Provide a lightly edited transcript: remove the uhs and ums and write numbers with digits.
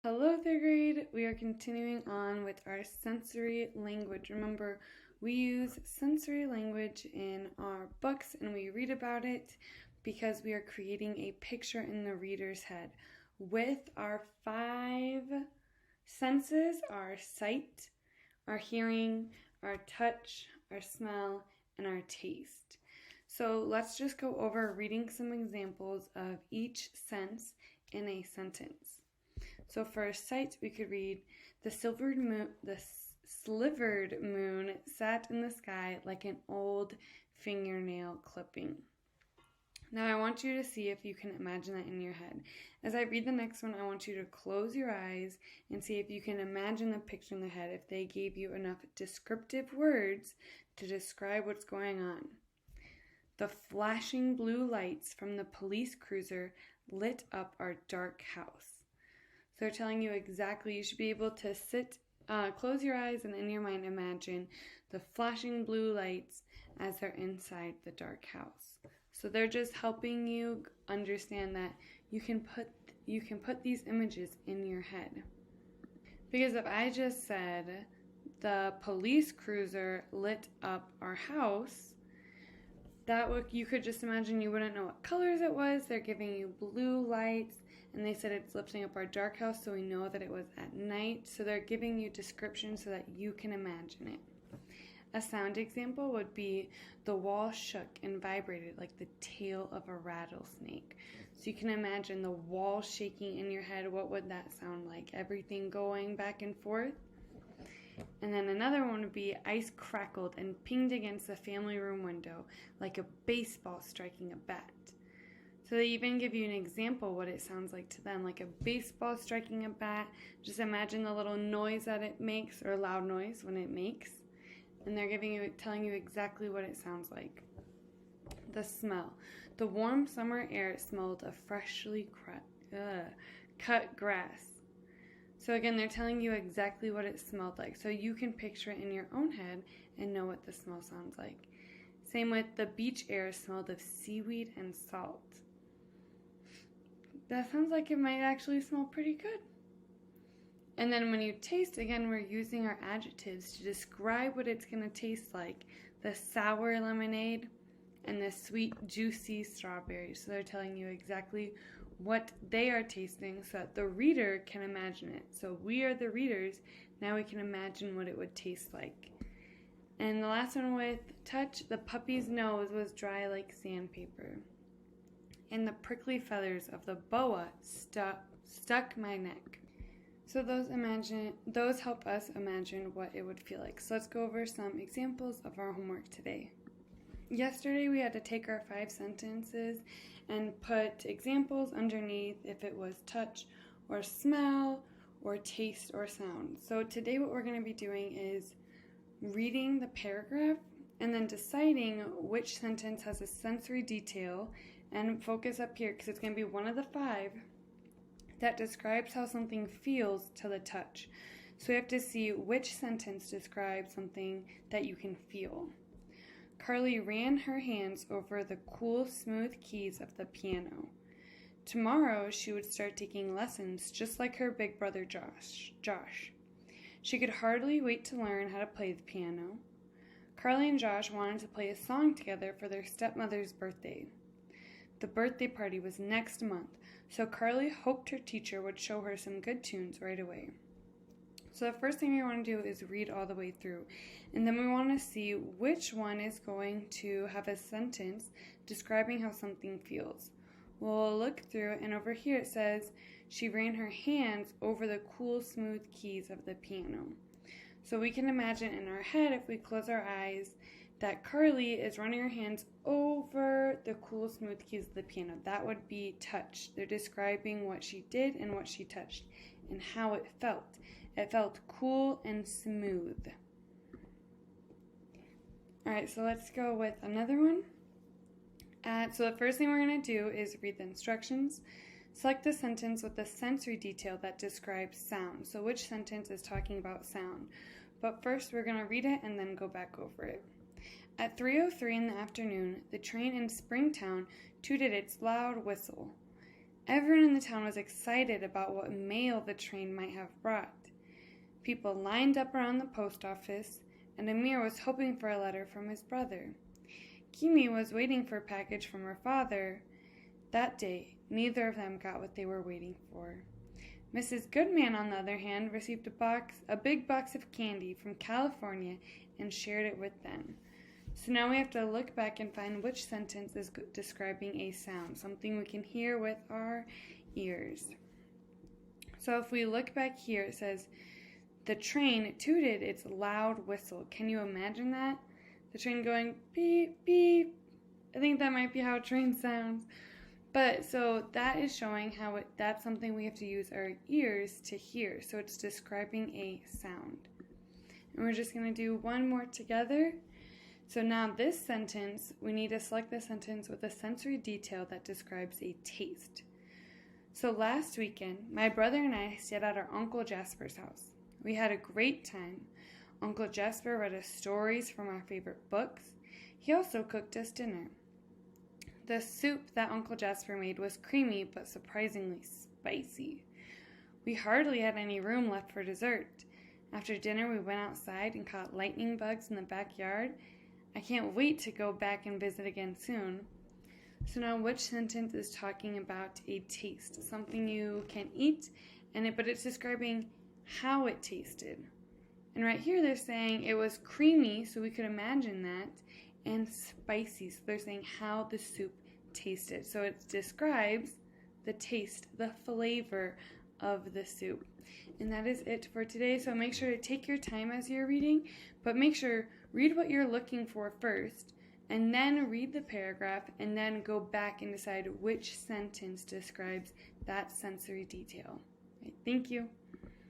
Hello, third grade. We are continuing on with our sensory language. Remember, we use sensory language in our books and we read about it because we are creating a picture in the reader's head with our five senses: our sight, our hearing, our touch, our smell, and our taste. So let's just go over reading some examples of each sense in a sentence. So for sight, we could read, the slivered moon sat in the sky like an old fingernail clipping. Now I want you to see if you can imagine that in your head. As I read the next one, I want you to close your eyes and see if you can imagine the picture in the head, if they gave you enough descriptive words to describe what's going on. The flashing blue lights from the police cruiser lit up our dark house. So they're telling you exactly, you should be able to close your eyes and in your mind imagine the flashing blue lights as they're inside the dark house. So they're just helping you understand that you can put these images in your head. Because if I just said the police cruiser lit up our house, you could just imagine you wouldn't know what colors it was. They're giving you blue lights. And they said it's lifting up our dark house, so we know that it was at night. So they're giving you descriptions so that you can imagine it. A sound example would be the wall shook and vibrated like the tail of a rattlesnake. So you can imagine the wall shaking in your head. What would that sound like? Everything going back and forth. And then another one would be ice crackled and pinged against the family room window like a baseball striking a bat. So they even give you an example what it sounds like to them, like a baseball striking a bat. Just imagine the little noise that it makes, or loud noise when it makes. And they're telling you exactly what it sounds like. The smell. The warm summer air smelled of freshly cut grass. So again, they're telling you exactly what it smelled like. So you can picture it in your own head and know what the smell sounds like. Same with the beach air smelled of seaweed and salt. That sounds like it might actually smell pretty good. And then when you taste, again, we're using our adjectives to describe what it's going to taste like. The sour lemonade and the sweet, juicy strawberries. So they're telling you exactly what they are tasting so that the reader can imagine it. So we are the readers. Now we can imagine what it would taste like. And the last one with touch, the puppy's nose was dry like sandpaper. And the prickly feathers of the boa stuck my neck. So those help us imagine what it would feel like. So let's go over some examples of our homework today. Yesterday we had to take our 5 sentences and put examples underneath if it was touch or smell or taste or sound. So today what we're going to be doing is reading the paragraph and then deciding which sentence has a sensory detail, and focus up here because it's going to be one of the 5 that describes how something feels to the touch. So we have to see which sentence describes something that you can feel. Carly ran her hands over the cool, smooth keys of the piano. Tomorrow she would start taking lessons just like her big brother Josh. She could hardly wait to learn how to play the piano. Carly and Josh wanted to play a song together for their stepmother's birthday. The birthday party was next month, so Carly hoped her teacher would show her some good tunes right away. So the first thing we want to do is read all the way through, and then we want to see which one is going to have a sentence describing how something feels. We'll look through, and over here it says, she ran her hands over the cool, smooth keys of the piano. So we can imagine in our head, if we close our eyes, that Carly is running her hands over the cool, smooth keys of the piano. That would be touch. They're describing what she did and what she touched and how it felt. It felt cool and smooth. All right, so let's go with another one. So the first thing we're going to do is read the instructions. Select the sentence with the sensory detail that describes sound. So which sentence is talking about sound? But first we're going to read it and then go back over it. At 3:03 in the afternoon, the train in Springtown tooted its loud whistle. Everyone in the town was excited about what mail the train might have brought. People lined up around the post office, and Amir was hoping for a letter from his brother. Kimi was waiting for a package from her father. That day, neither of them got what they were waiting for. Mrs. Goodman, on the other hand, received a big box of candy from California and shared it with them. So now we have to look back and find which sentence is describing a sound, something we can hear with our ears. So if we look back here, it says, the train tooted its loud whistle. Can you imagine that? The train going beep, beep. I think that might be how a train sounds. But so that is showing how that's something we have to use our ears to hear. So it's describing a sound. And we're just going to do one more together. So now this sentence, we need to select the sentence with a sensory detail that describes a taste. So last weekend, my brother and I stayed at our Uncle Jasper's house. We had a great time. Uncle Jasper read us stories from our favorite books. He also cooked us dinner. The soup that Uncle Jasper made was creamy but surprisingly spicy. We hardly had any room left for dessert. After dinner, we went outside and caught lightning bugs in the backyard. I can't wait to go back and visit again soon. So now which sentence is talking about a taste? Something you can eat, but it's describing how it tasted. And right here they're saying it was creamy, so we could imagine that, and spicy. So they're saying how the soup tasted. So it describes the taste, the flavor of the soup. And that is it for today. So make sure to take your time as you're reading, but make sure read what you're looking for first, and then read the paragraph, and then go back and decide which sentence describes that sensory detail. Right, thank you.